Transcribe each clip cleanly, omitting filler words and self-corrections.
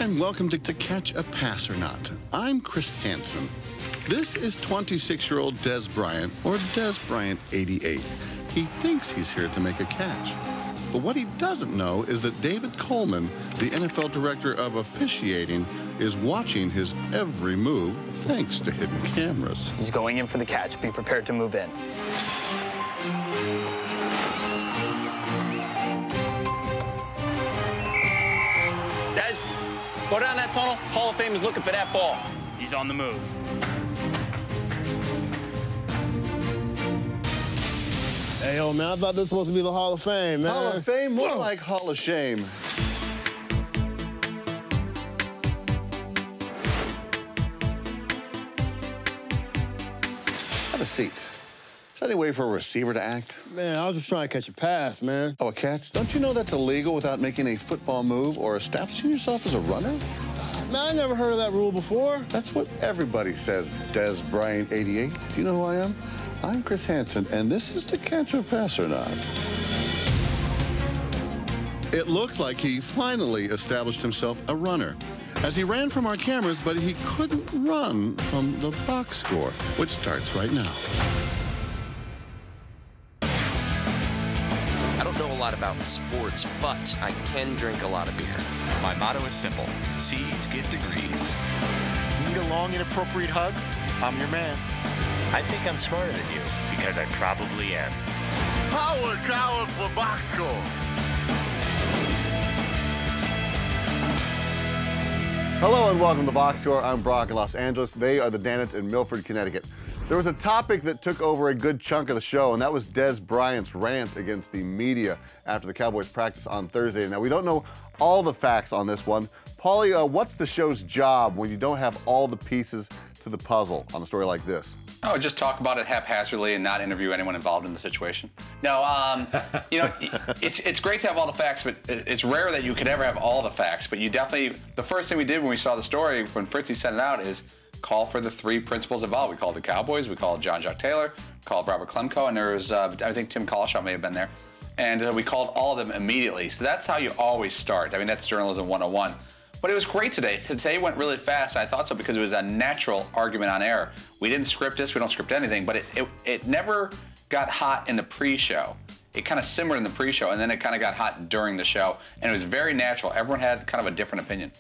And welcome to Catch a Pass or Not. I'm Chris Hansen. This is 26-year-old Dez Bryant, or Dez Bryant 88. He thinks he's here to make a catch. But what he doesn't know is that David Coleman, the NFL director of officiating, is watching his every move thanks to hidden cameras. He's going in for the catch. Be prepared to move in. Dez, go down that tunnel. Hall of Fame is looking for that ball. He's on the move. Hey, yo, man, I thought this was supposed to be the Hall of Fame, man. Hall of Fame? More like Hall of Shame. Have a seat. Is that any way for a receiver to act? Man, I was just trying to catch a pass, man. Oh, a catch? Don't you know that's illegal without making a football move or establishing yourself as a runner? Man, I never heard of that rule before. That's what everybody says, Dez Bryant 88. Do you know who I am? I'm Chris Hansen, and this is to Catch a Pass or Not. It looks like he finally established himself a runner, as he ran from our cameras, but he couldn't run from the box score, which starts right now. I don't know a lot about sports, but I can drink a lot of beer. My motto is simple: C's get degrees. Need a long, inappropriate hug? I'm your man. I think I'm smarter than you. Because I probably am. Howard Coward for box score. Hello and welcome to Box Score. I'm Brock in Los Angeles. They are the Danets in Milford, Connecticut. There was a topic that took over a good chunk of the show, and that was Dez Bryant's rant against the media after the Cowboys practice on Thursday. Now, we don't know all the facts on this one. Paulie, what's the show's job when you don't have all the pieces to the puzzle on a story like this? Oh, just talk about it haphazardly and not interview anyone involved in the situation. No, you know, it's great to have all the facts, but it's rare that you could ever have all the facts. But you definitely, the first thing we did when we saw the story, when Fritzy sent it out, is call for the three principals involved. We called the Cowboys, we called John Jacques Taylor, called Robert Klemko, and there was, I think Tim Collishaw may have been there. And we called all of them immediately. So that's how you always start. I mean, that's journalism 101. But it was great today. Today went really fast, and I thought so because it was a natural argument on air. We didn't script this, we don't script anything, but it never got hot in the pre-show. It kind of simmered in the pre-show, and then it kind of got hot during the show, and it was very natural. Everyone had kind of a different opinion.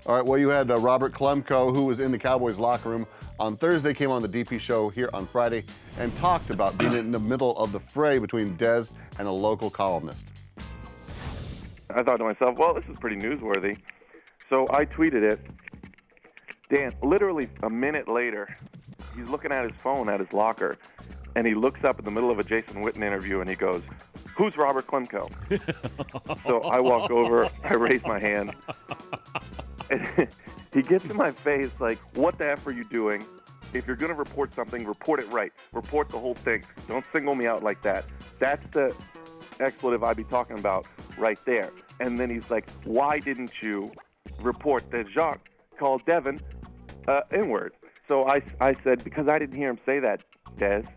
All right, well, you had Robert Klemko, who was in the Cowboys locker room on Thursday, came on the DP show here on Friday, and talked about being in the middle of the fray between Dez and a local columnist. I thought to myself, well, this is pretty newsworthy. So I tweeted it. Dan, literally a minute later, he's looking at his phone at his locker, and he looks up in the middle of a Jason Witten interview, and he goes, "Who's Robert Klemko?" So I walk over, I raise my hand, and he gets in my face like, "What the F are you doing? If you're going to report something, report it right. Report the whole thing. Don't single me out like that." That's the expletive I'd be talking about right there. And then he's like, "Why didn't you report that Jacques called Devin N-word?" So I said, "Because I didn't hear him say that, Dez."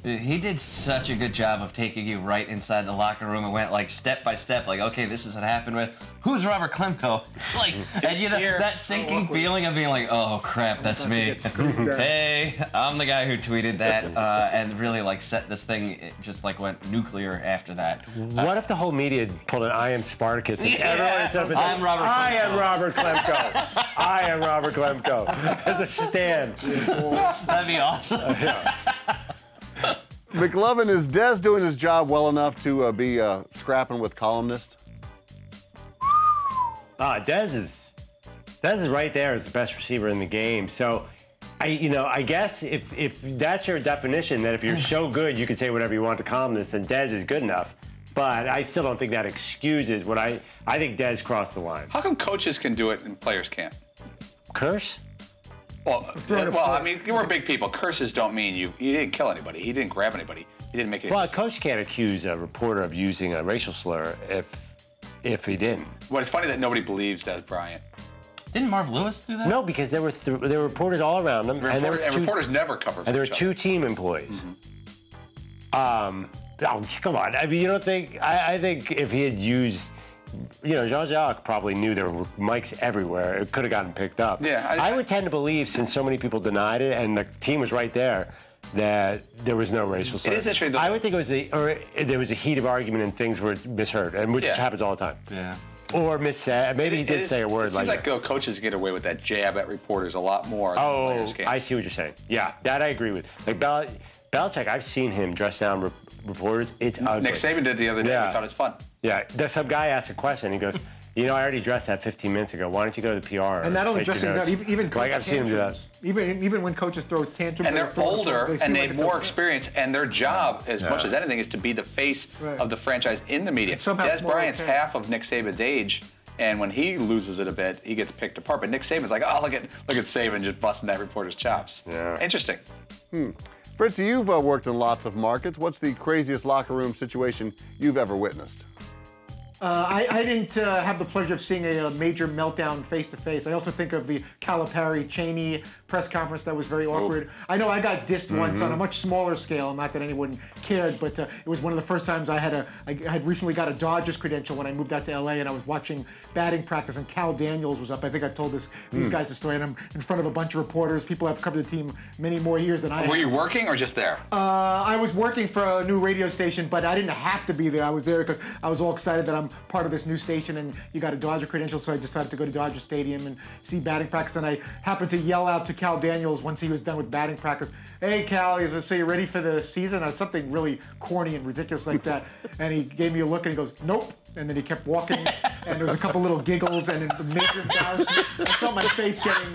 Dude, he did such a good job of taking you right inside the locker room and went like step by step, like, okay, this is what happened with, who's Robert Klemko? Like, and you know, that sinking feeling of being like, oh crap, that's me. Hey, I'm the guy who tweeted that, and really like set this thing, it just like went nuclear after that. What if the whole media pulled an I am Spartacus and everyone is up and I'm Robert Klemko. I am Robert Klemko. I am Robert Klemko. As a stand. That'd be awesome. McLovin, is Dez doing his job well enough to be scrapping with columnists? Dez is right there as the best receiver in the game. So, I guess if that's your definition, that if you're so good you can say whatever you want to columnists, then Dez is good enough. But I still don't think that excuses what I think Dez crossed the line. How come coaches can do it and players can't? Curse? Well, I mean, we're big people. Curses don't mean you didn't kill anybody. He didn't grab anybody. He didn't make any. Well, a coach can't accuse a reporter of using a racial slur if he didn't. Well, it's funny that nobody believes Dez Bryant. Didn't Marv Lewis do that? No, because there were reporters all around him, and reporters never cover. And there were two team employees. Mm-hmm. Oh, come on! I mean, you don't think? I think if he had used Jean-Jacques probably knew there were mics everywhere. It could have gotten picked up. Yeah, I would tend to believe, since so many people denied it and the team was right there, that there was no racial slur. It is interesting. I would think there was a heat of argument and things were misheard, and which happens all the time. Yeah. Or missaid. Maybe he did say a word like that. It seems like coaches get away with that jab at reporters a lot more than players can. I see what you're saying. Yeah, that I agree with. Like Belichick, I've seen him dress down reporters. It's ugly. Nick Saban did the other day. We thought it was fun. Yeah, some guy asked a question. He goes, I already dressed that 15 minutes ago. Why don't you go to the PR? And not only dressing that, even like I've seen him do that. Even when coaches throw tantrums. And they're older and they have more experience, and their job, as much as anything, is to be the face of the franchise in the media. Dez Bryant's half of Nick Saban's age. And when he loses it a bit, he gets picked apart. But Nick Saban's like, oh, look at Saban just busting that reporter's chops. Yeah. Interesting. Fritz, you've worked in lots of markets. What's the craziest locker room situation you've ever witnessed? I didn't have the pleasure of seeing a major meltdown face-to-face. I also think of the Calipari-Cheney press conference that was very awkward. I know I got dissed once on a much smaller scale, not that anyone cared, but it was one of the first times I had recently got a Dodgers credential when I moved out to LA, and I was watching batting practice, and Cal Daniels was up. I think I've told these guys the story, and I'm in front of a bunch of reporters. People have covered the team many more years than I have. Were you working or just there? I was working for a new radio station, but I didn't have to be there. I was there because I was all excited that I'm part of this new station, and you got a Dodger credential, so I decided to go to Dodger Stadium and see batting practice. And I happened to yell out to Cal Daniels once he was done with batting practice, "Hey, Cal, so you ready for the season?" Or something really corny and ridiculous like that. And he gave me a look and he goes, "Nope." And then he kept walking, and there was a couple little giggles and a major embarrassment. I felt my face getting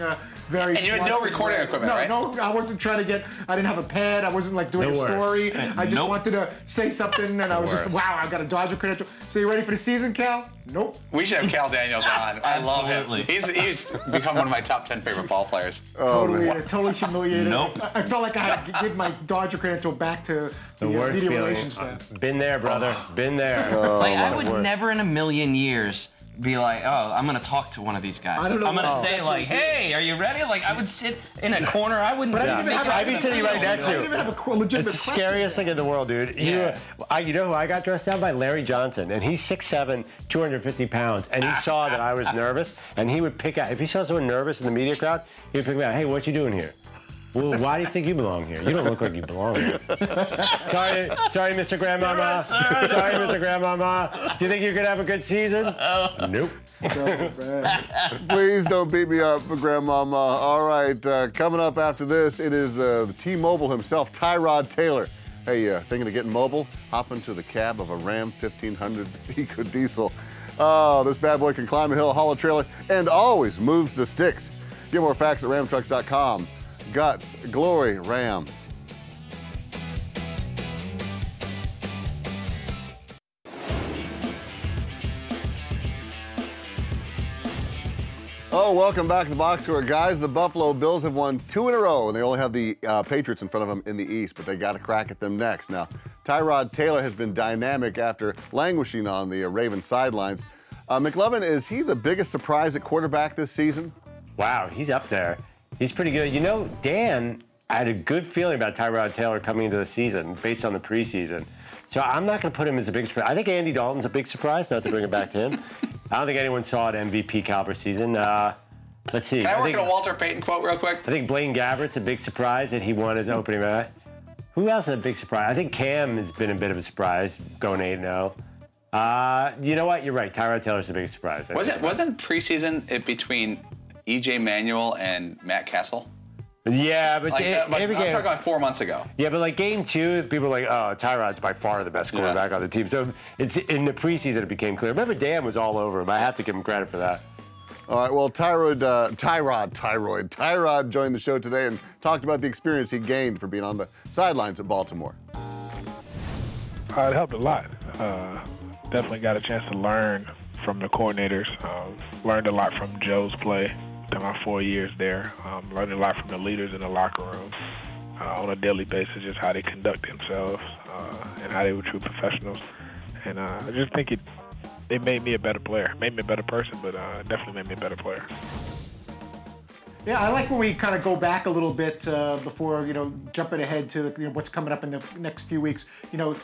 very. And you had no recording equipment, right? No, I wasn't trying to get. I didn't have a pad. I wasn't like doing a story. I just wanted to say something, and I was just, wow, I got a Dodger credential. So you ready for the season, Cal? Nope. We should have Cal Daniels on. I love him. He's become one of my top 10 favorite ball players. Totally humiliated. Nope. I felt like I had to give my Dodger credential back to the media relations staff. Been there, brother. Been there. I would never in a million years be like, oh, I'm gonna talk to one of these guys. I'm gonna say like, hey, are you ready? Like, I would sit in a corner. I wouldn't. But I'd be sitting right next to you. I didn't even have a legitimate It's the scariest thing in the world, dude. Yeah. You know who I got dressed down by? Larry Johnson, and he's 6'7", 250 pounds, and he saw that I was nervous, and he would pick out, if he saw someone nervous in the media crowd, he would pick me out, hey, what you doing here? Well, why do you think you belong here? You don't look like you belong here. Sorry, Mr. Grandmama. Sorry, Mr. Grandmama. Do you think you're going to have a good season? Nope. So bad. Please don't beat me up, Grandmama. All right, coming up after this, it is the T-Mobile himself, Tyrod Taylor. Hey, thinking of getting mobile? Hop into the cab of a Ram 1500 Eco Diesel. Oh, this bad boy can climb a hill, haul a trailer, and always moves the sticks. Get more facts at ramtrucks.com. Guts, glory, Ram. Oh, welcome back to the box score, guys. The Buffalo Bills have won 2 in a row, and they only have the Patriots in front of them in the East, but they got a crack at them next. Now, Tyrod Taylor has been dynamic after languishing on the Ravens sidelines. McLovin, is he the biggest surprise at quarterback this season? Wow, he's up there. He's pretty good. You know, Dan, I had a good feeling about Tyrod Taylor coming into the season based on the preseason. So I'm not going to put him as a big surprise. I think Andy Dalton's a big surprise, not to bring it back to him. I don't think anyone saw an MVP caliber season. Let's see. Can I work in a Walter Payton quote real quick? I think Blaine Gabbert's a big surprise that he won his opening round. Who else is a big surprise? I think Cam has been a bit of a surprise, going 8-0. You know what? You're right. Tyrod Taylor's the biggest surprise. Wasn't preseason it between E.J. Manuel and Matt Castle? Yeah, but I'm talking like 4 months ago. Yeah, but like game 2, people were like, oh, Tyrod's by far the best quarterback on the team. So it's in the preseason it became clear. Remember, Dan was all over him. I have to give him credit for that. All right, well, Tyrod joined the show today and talked about the experience he gained for being on the sidelines at Baltimore. It helped a lot. Definitely got a chance to learn from the coordinators. Learned a lot from Joe's play in my 4 years there. Learned a lot from the leaders in the locker room on a daily basis, just how they conduct themselves and how they were true professionals. And I just think it made me a better player. Made me a better person, but definitely made me a better player. Yeah, I like when we kind of go back a little bit before, jumping ahead to what's coming up in the next few weeks.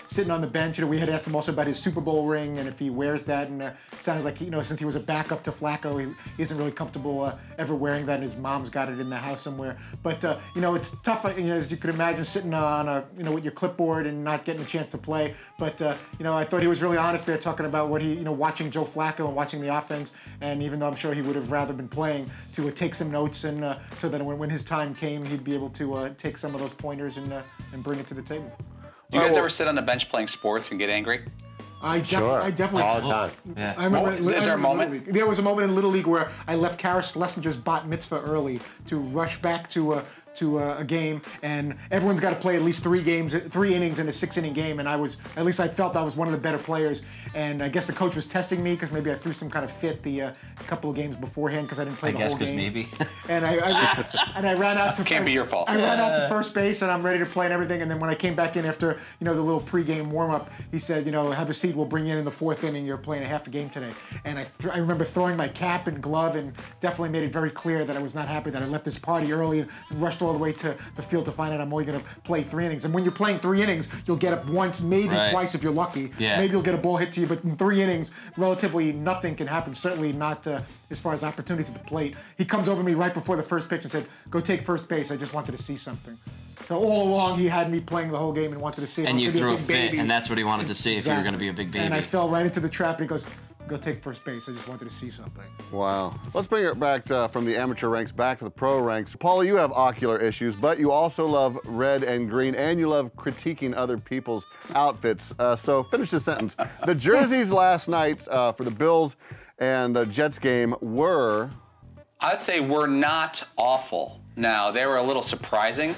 Sitting on the bench, we had asked him also about his Super Bowl ring and if he wears that. And sounds like, since he was a backup to Flacco, he isn't really comfortable ever wearing that. And his mom's got it in the house somewhere. But, it's tough, as you could imagine, sitting on with your clipboard and not getting a chance to play. But, I thought he was really honest there talking about what he, watching Joe Flacco and watching the offense. And even though I'm sure he would have rather been playing, to take some notes and so that when his time came, he'd be able to take some of those pointers and bring it to the table. Do you guys ever sit on the bench playing sports and get angry? I definitely all the time. Yeah. I remember. Is there a moment? There was a moment in Little League where I left Karis Schlesinger's bat mitzvah early to rush back to a game, and everyone's got to play at least 3 innings in a 6-inning game, and at least I felt I was one of the better players, and I guess the coach was testing me because maybe I threw some kind of fit the couple of games beforehand because I didn't play the whole game. Maybe. And I ran out to can't be your fault. I ran out to first base and I'm ready to play and everything, and then when I came back in after the little pregame warm-up, he said, have a seat, we'll bring you in the 4th inning, you're playing a half a game today. And I remember throwing my cap and glove and definitely made it very clear that I was not happy that I left this party early and rushed all the way to the field to find out I'm only going to play 3 innings. And when you're playing 3 innings, you'll get up once, maybe twice if you're lucky. Yeah. Maybe you'll get a ball hit to you, but in 3 innings, relatively nothing can happen. Certainly not as far as opportunities at the plate. He comes over to me right before the first pitch and said, "Go take first base. I just wanted to see something." So all along, he had me playing the whole game and wanted to see. And you threw a fit, and that's what he wanted to see if you were going to be a big baby. And I fell right into the trap, and he goes, "Go take first base. I just wanted to see something." Wow. Let's bring it back from the amateur ranks back to the pro ranks. Paula, you have ocular issues, but you also love red and green, and you love critiquing other people's outfits. So finish this sentence. The jerseys last night for the Bills and Jets game were? I'd say were not awful. Now, they were a little surprising,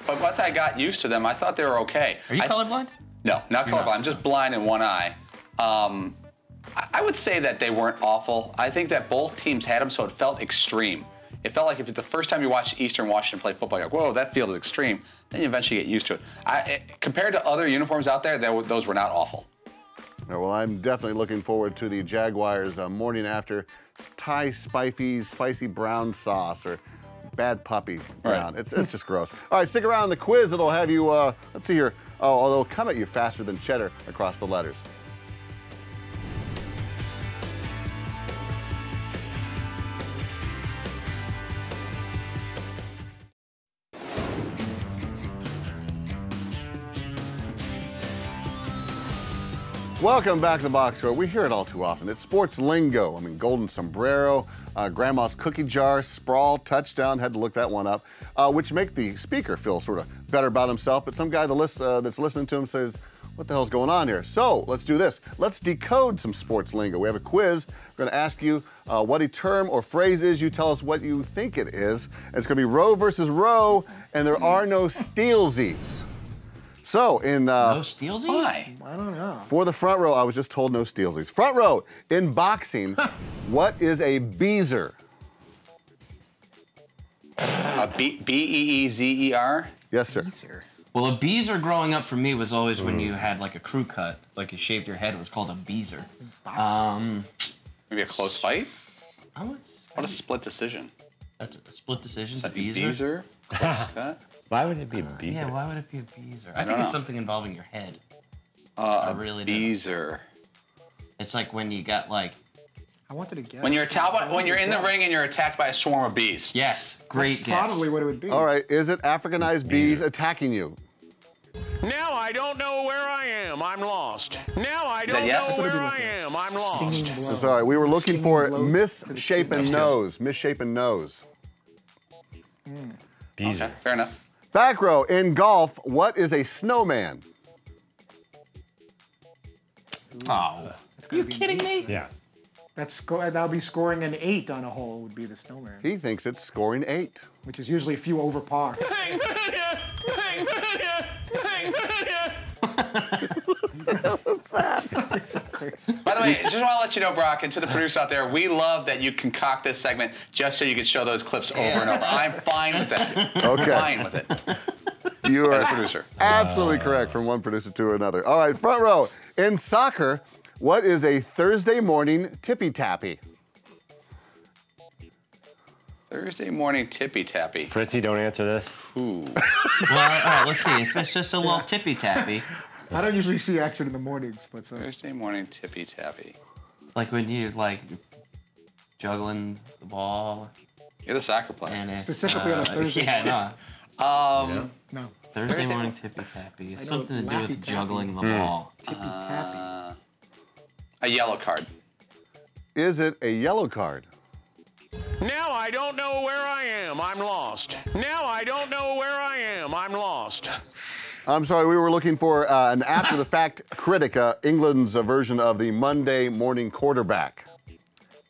but once I got used to them, I thought they were okay. Are you colorblind? No, not colorblind. I'm just blind in one eye. I would say that they weren't awful. I think that both teams had them, so it felt extreme. It felt like if it's the first time you watch Eastern Washington play football, you're like, whoa, that field is extreme. Then you eventually get used to it. Compared to other uniforms out there, those were not awful. Well, I'm definitely looking forward to the Jaguars morning after Thai spicy brown sauce or bad puppy brown. Right. It's just gross. All right, stick around. The quiz, it'll have you, let's see here. Oh, it'll come at you faster than cheddar across the letters. Welcome back to the box score. We hear it all too often. It's sports lingo. I mean, golden sombrero, grandma's cookie jar, sprawl, touchdown. Had to look that one up, which make the speaker feel sort of better about himself. But some guy that's listening to him says, what the hell's going on here? So let's do this. Let's decode some sports lingo. We have a quiz. We're going to ask you what a term or phrase is. You tell us what you think it is. And it's going to be row versus row, and there are no steelsies. So in no steelsies? Why? I don't know. For the front row, I was just told no steelsies. Front row, in boxing, what is a beezer? B-E-E-Z-E-R? Yes, sir. Beezer. Well, a beezer growing up for me was always when you had like a crew cut, like you shaved your head. It was called a beezer. Maybe a close fight? What a split decision. That's a split decision. A beezer? Close cut? Why would it be a beezer? Yeah, why would it be a beezer? I think it's something involving your head. A beezer. It's like when you got like. I wanted to guess. When you're in the ring and you're attacked by a swarm of bees. Yes, great guess. Probably what it would be. All right, is it Africanized bees attacking you? Now I don't know where I am. I'm lost. Now I don't know where I am. I'm lost. Sorry, we were looking for misshapen nose. Misshapen nose. Beezer. Okay, fair enough. Back row, in golf, what is a snowman? Oh, are you kidding me? Yeah. That'll be scoring an 8 on a hole would be the snowman. He thinks it's scoring 8. Which is usually a few over par. What's that? By the way, just want to let you know, Brock, and to the producer out there, we love that you concoct this segment just so you can show those clips over and over. I'm fine with that. Okay. Fine with it. You are as a producer. Absolutely correct from one producer to another. All right, front row. In soccer, what is a Thursday morning tippy-tappy? Thursday morning tippy-tappy. Fritzy, don't answer this. Ooh. Well, all right, let's see. If it's just a little tippy-tappy. I don't usually see action in the mornings, but Thursday morning tippy-tappy. Like when you're like juggling the ball. You're the soccer player. And specifically on a Thursday. Yeah, no. No. Thursday morning tippy-tappy. It's something to do with juggling the ball. Tippy-tappy. A yellow card. Is it a yellow card? Now I don't know where I am. I'm lost. Now I don't know where I am. I'm lost. I'm sorry, we were looking for an after-the-fact critic, England's version of the Monday morning quarterback.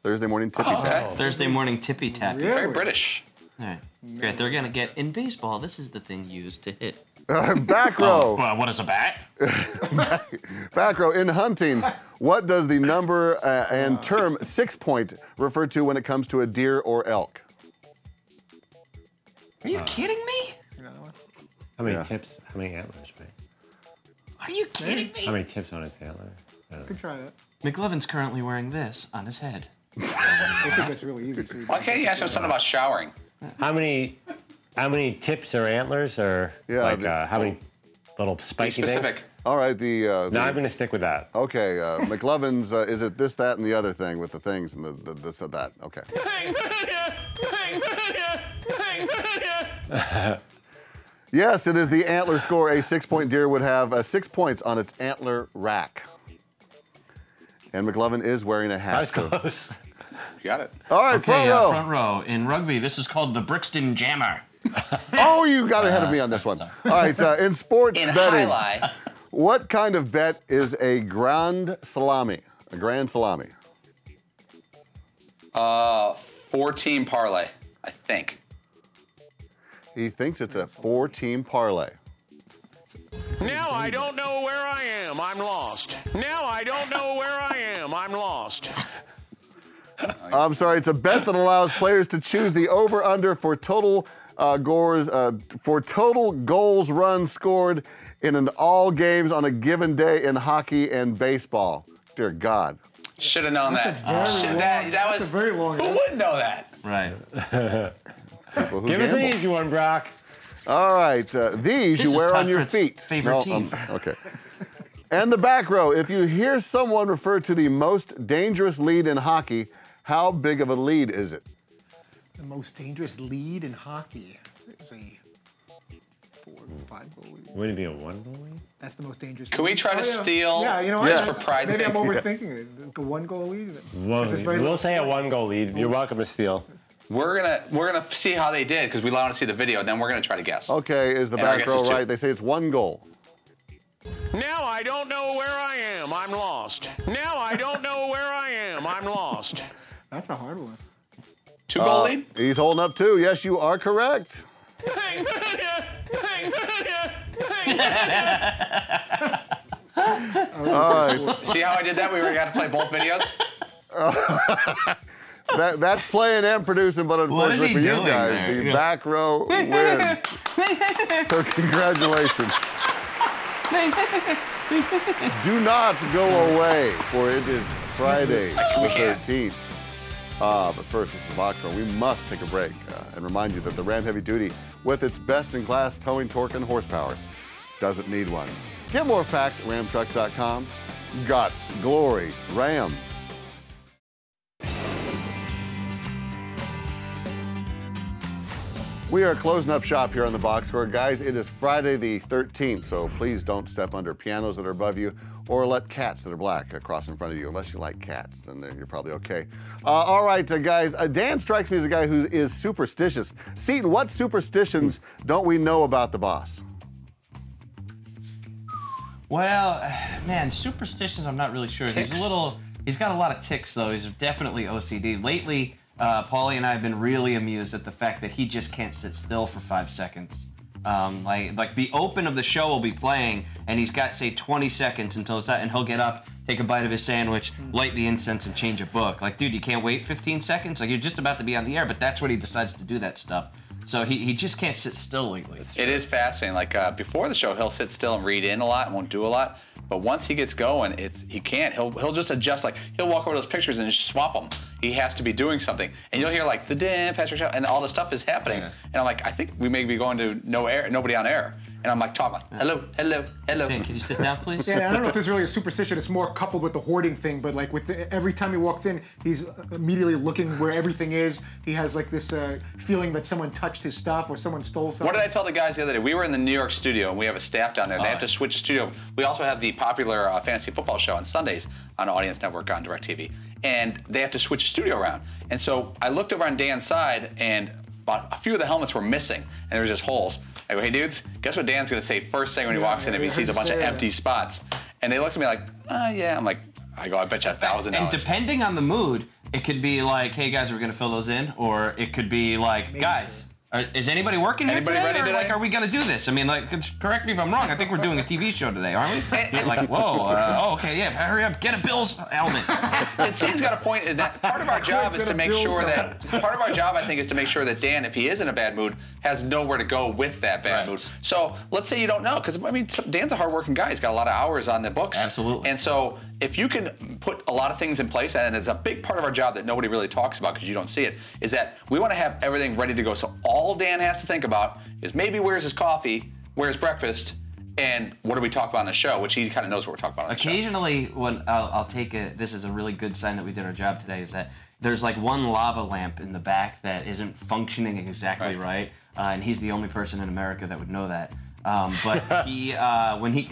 Thursday morning tippy-tappy. Thursday morning tippy-tappy. Really? Very British. All right. Great. They're going to get, in baseball, this is the thing used to hit. Back row. What is a bat? Back row. In hunting, what does the number and term 6-point refer to when it comes to a deer or elk? Are you kidding me? How many tips? How many antlers, man? Are you kidding me? How many tips on its antler? Could try that. McLovin's currently wearing this on his head. I think that's really easy. Why can't you ask him something about showering? How many tips or antlers, or how many little spiky specific. things? All right, No, I'm going to stick with that. Okay, McLovin's, is it this, that, and the other thing with the things and the this or that? Okay. Yes, it is the antler score. A 6-point deer would have 6 points on its antler rack. And McLovin is wearing a hat. That was close. You got it. All right, okay, front row. In rugby, this is called the Brixton Jammer. Oh, you got ahead of me on this one. All right, in sports betting, highlight. what kind of bet is a grand salami? A grand salami? 4-team parlay, I think. He thinks it's a 4-team parlay. Now I don't know where I am. I'm lost. Now I don't know where I am. I'm lost. I'm sorry, it's a bet that allows players to choose the over/under for total goals run scored in all games on a given day in hockey and baseball. Dear God. Should have known that. That's a very long. Who wouldn't know that? Right. Give us an easy one, Brock. All right, these you wear on your feet. Favorite team. Okay. And the back row, if you hear someone refer to the most dangerous lead in hockey, how big of a lead is it? The most dangerous lead in hockey is a 4 or 5 goal lead. Wouldn't it be a 1-goal lead? That's the most dangerous. Can we try to steal? Yeah, you know what? Just for pride's Maybe sake. I'm overthinking it. A 1-goal lead. We'll say a 1-goal lead. You're welcome to steal. We're gonna see how they did because we want to see the video, and then we're gonna try to guess. Okay, is the back row right? They say it's 1 goal. Now I don't know where I am. I'm lost. Now I don't know where I am. I'm lost. That's a hard one. 2-goal lead? He's holding up 2. Yes, you are correct. All right. See how I did that? We got to play both videos. That's playing and producing, but unfortunately for you guys, the back row wins. So congratulations. Do not go away, for it is Friday the 13th. But first, this is the box row. We must take a break and remind you that the Ram Heavy Duty, with its best-in-class towing, torque, and horsepower, doesn't need one. Get more facts at ramtrucks.com. Guts, glory, Ram. We are closing up shop here on the box score. Guys, it is Friday the 13th, so please don't step under pianos that are above you or let cats that are black cross in front of you. Unless you like cats, then you're probably okay. All right, guys, Dan strikes me as a guy who is superstitious. Seton, what superstitions don't we know about the boss? Well, man, superstitions, I'm not really sure. Ticks. He's got a lot of ticks, though. He's definitely OCD. Lately, Paulie and I have been really amused at the fact that he just can't sit still for 5 seconds. Like the open of the show will be playing, and he's got, say, 20 seconds until it's out, and he'll get up, take a bite of his sandwich, light the incense, and change a book. Like, dude, you can't wait 15 seconds? Like, you're just about to be on the air, but that's when he decides to do that stuff. So he just can't sit still lately. It is fascinating. Like, before the show, he'll sit still and read in a lot and won't do a lot. But once he gets going, he can't. He'll just adjust. Like he'll walk over those pictures and just swap them. He has to be doing something, and you'll hear like the Dan Patrick Show, and all the stuff is happening. Yeah. And I'm like, I think we may be going to nobody on air. And I'm like, talking, hello. Dan, can you sit down, please? Yeah, I don't know if this is really a superstition. It's more coupled with the hoarding thing. But like every time he walks in, he's immediately looking where everything is. He has like this feeling that someone touched his stuff or someone stole something. What did I tell the guys the other day? We were in the New York studio, and we have a staff down there. They have to switch the studio. We also have the popular fantasy football show on Sundays on Audience Network on DirecTV. And they have to switch the studio around. And so I looked over on Dan's side, and about a few of the helmets were missing, and there was just holes. I go, hey dudes, guess what Dan's gonna say first thing when he walks in if he sees a bunch of empty spots? And they look at me like, yeah. I'm like, I bet you $1,000. And depending on the mood, it could be like, hey guys, we're gonna fill those in, or it could be like, guys, is anybody working here today? Or like, are we gonna do this? I mean, like, correct me if I'm wrong. I think we're doing a TV show today, aren't we? Like, whoa, okay, yeah, hurry up, get a Bills helmet. And C's got a point. Is that part of our job is to make sure that part of our job, I think, is to make sure that Dan, if he is in a bad mood, has nowhere to go with that bad mood. So let's say you don't know, because I mean, Dan's a hardworking guy. He's got a lot of hours on the books. Absolutely. And so if you can put a lot of things in place, and it's a big part of our job that nobody really talks about because you don't see it, is that we want to have everything ready to go. So all Dan has to think about is maybe where's his coffee, where's breakfast, and what do we talk about on the show, which he kind of knows what we're talking about on the show. Occasionally, when I'll take it, this is a really good sign that we did our job today, is that there's like one lava lamp in the back that isn't functioning exactly right, and he's the only person in America that would know that. But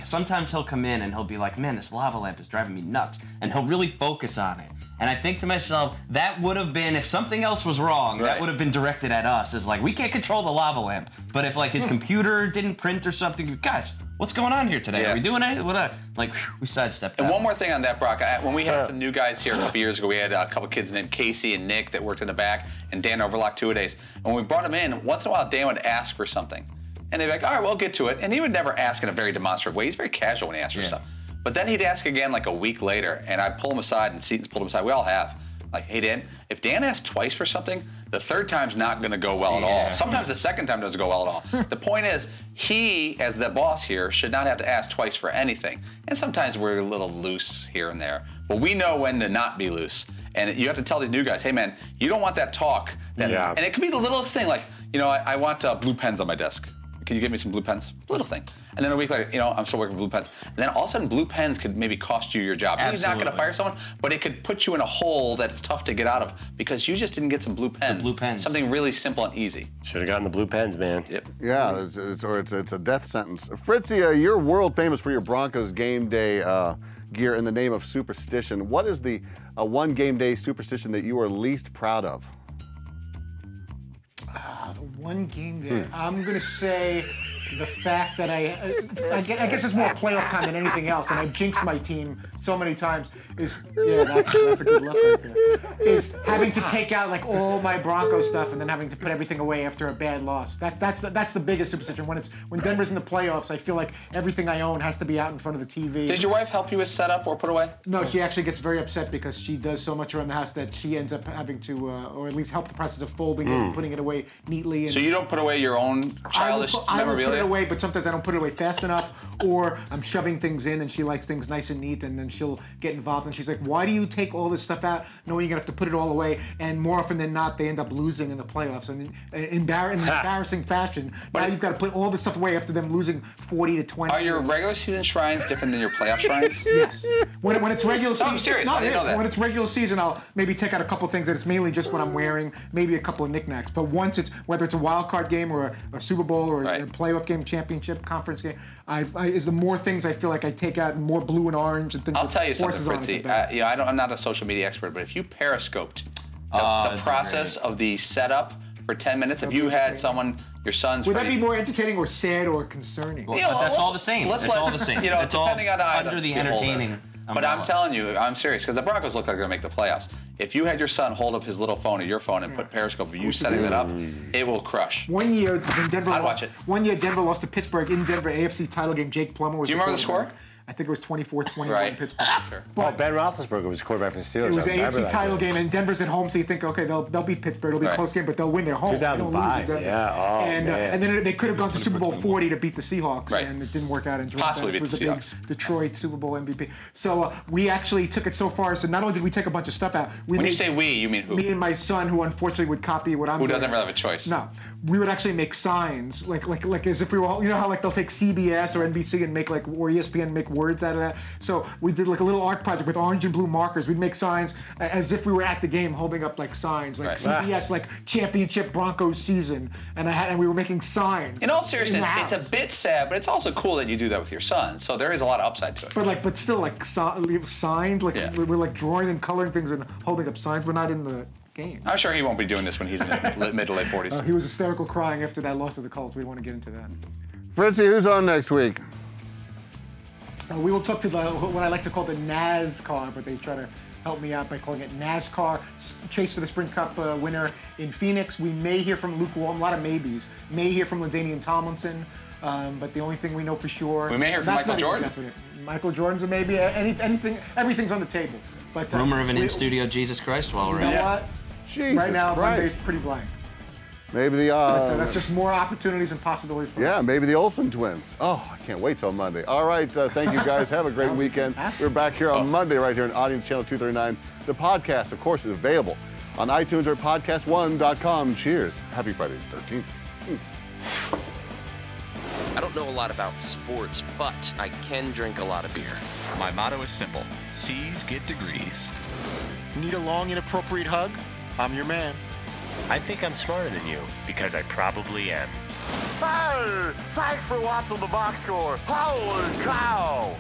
sometimes he'll come in and he'll be like, man, this lava lamp is driving me nuts, and he'll really focus on it. And I think to myself, that would have been, if something else was wrong, that would have been directed at us. It's like, we can't control the lava lamp. But if like his computer didn't print or something, guys, what's going on here today? Yeah. Are we doing anything? Like, we sidestepped that. And one more thing on that, Brock. When we had some new guys here a couple years ago, we had a couple kids named Casey and Nick that worked in the back, and Dan overlocked two-a-days. And when we brought them in, once in a while, Dan would ask for something. And they'd be like, all right, we'll get to it. And he would never ask in a very demonstrative way. He's very casual when he asks for stuff. But then he'd ask again like a week later, and I'd pull him aside, and Seaton's pulled him aside. We all have. Like, hey, Dan, if Dan asks twice for something, the third time's not going to go well at all. Sometimes the second time doesn't go well at all. The point is, he, as the boss here, should not have to ask twice for anything. And sometimes we're a little loose here and there. But we know when to not be loose. And you have to tell these new guys, hey, man, you don't want that talk. And it could be the littlest thing, like, you know, I want blue pens on my desk. Can you get me some blue pens? Little thing. And then a week later, you know, I'm still working with blue pens. And then all of a sudden, blue pens could maybe cost you your job. Maybe he's not going to fire someone, but it could put you in a hole that it's tough to get out of because you just didn't get some blue pens. Blue pens. Something really simple and easy. Should have gotten the blue pens, man. Yep. Yeah, it's a death sentence. Fritzy, you're world famous for your Broncos game day gear in the name of superstition. What is the one game day superstition that you are least proud of? The one game day. I'm going to say the fact that I guess it's more playoff time than anything else, and I've jinxed my team so many times, is, that's a good look right there, is having to take out like all my Broncos stuff and then having to put everything away after a bad loss. That's the biggest superstition. When Denver's in the playoffs, I feel like everything I own has to be out in front of the TV. Did your wife help you with setup or put away? No, she actually gets very upset because she does so much around the house that she ends up having to, or at least help the process of folding it and putting it away neatly. And so you don't put away your own childish I will memorabilia? put it away, but sometimes I don't put it away fast enough, or I'm shoving things in and she likes things nice and neat, and then she'll get involved and she's like, why do you take all this stuff out knowing you're gonna have to put it all away? And more often than not, they end up losing in the playoffs and in embarrassing fashion. Now you've got to put all this stuff away after them losing 40 to 20. Are your regular season shrines different than your playoff shrines? Yes. When it's regular season, I'm serious. I didn't know that. When it's regular season, I'll maybe take out a couple things, and it's mainly just what I'm wearing, maybe a couple of knickknacks. But once whether it's a wild card game or a Super Bowl or a playoff game, championship, conference game, is the more things I feel like I take out, more blue and orange and things. I'll tell you something, Fritzy. I'm not a social media expert, but if you periscoped the process of the setup for 10 minutes, if you had someone, your son's would that be more entertaining or sad or concerning? Well, but that's all the same. It's all the same. It's all under the entertaining. But I'm telling you, I'm serious, because the Broncos look like they're going to make the playoffs. If you had your son hold up his little phone or your phone and put Periscope of you setting that up, it will crush. One year, when Denver I'd watch it. One year, Denver lost to Pittsburgh in Denver, AFC title game. Jake Plummer was. Do you remember the score? I think it was 24-21 Right. Pittsburgh. Sure. Well, Ben Roethlisberger was quarterback for the Steelers. It was I an remember AFC that title game, and Denver's at home, so you think, okay, they'll beat Pittsburgh. It'll be a Right. close game, but they'll win their home. 2005, They don't lose. yeah. Oh, and then they could have gone to Super Bowl 40 to beat the Seahawks, Right. and it didn't work out. And Jordan Possibly Bettis was beat the the big Seahawks. Detroit Super Bowl MVP. So we actually took it so far. So not only did we take a bunch of stuff out, When you say we, you mean who? Me and my son, who unfortunately would copy what I'm Who doing. doesn't really have a choice? No, we would actually make signs, like as if we were, you know how like they'll take CBS or NBC and make like, or ESPN and make words out of that. So we did like a little art project with orange and blue markers. We'd make signs as if we were at the game, holding up like signs, like CBS, like championship Broncos season, and we were making signs. In all seriousness, in the it's a bit sad, but it's also cool that you do that with your son. So there is a lot of upside to it. But still, like signed, like we're like drawing and coloring things and holding up signs. We're not in the game. I'm sure he won't be doing this when he's in his mid to late 40s. He was hysterical crying after that loss to the Colts. We don't want to get into that. Fritzy, who's on next week? We will talk to what I like to call the NASCAR, but they try to help me out by calling it NASCAR Chase for the Sprint Cup winner in Phoenix. We may hear from Luke Walton, a lot of maybes. May hear from LaDainian Tomlinson, but the only thing we know for sure. We may hear from Michael Jordan. Definite. Michael Jordan's a maybe. Anything, everything's on the table. But rumor of an in-studio Jesus Christ while we're you at know it. what? Jesus right now, Christ. Monday's pretty blank. Maybe the But, that's just more opportunities and possibilities for us. maybe the Olsen twins. Oh, I can't wait till Monday. All right, thank you guys. Have a great weekend. We're back here on Monday right here on Audience Channel 239. The podcast, of course, is available on iTunes or podcast1.com. Cheers. Happy Friday the 13th. I don't know a lot about sports, but I can drink a lot of beer. My motto is simple. C's get degrees. Need a long, inappropriate hug? I'm your man. I think I'm smarter than you because I probably am. Hey, thanks for watching the box score. Holy cow!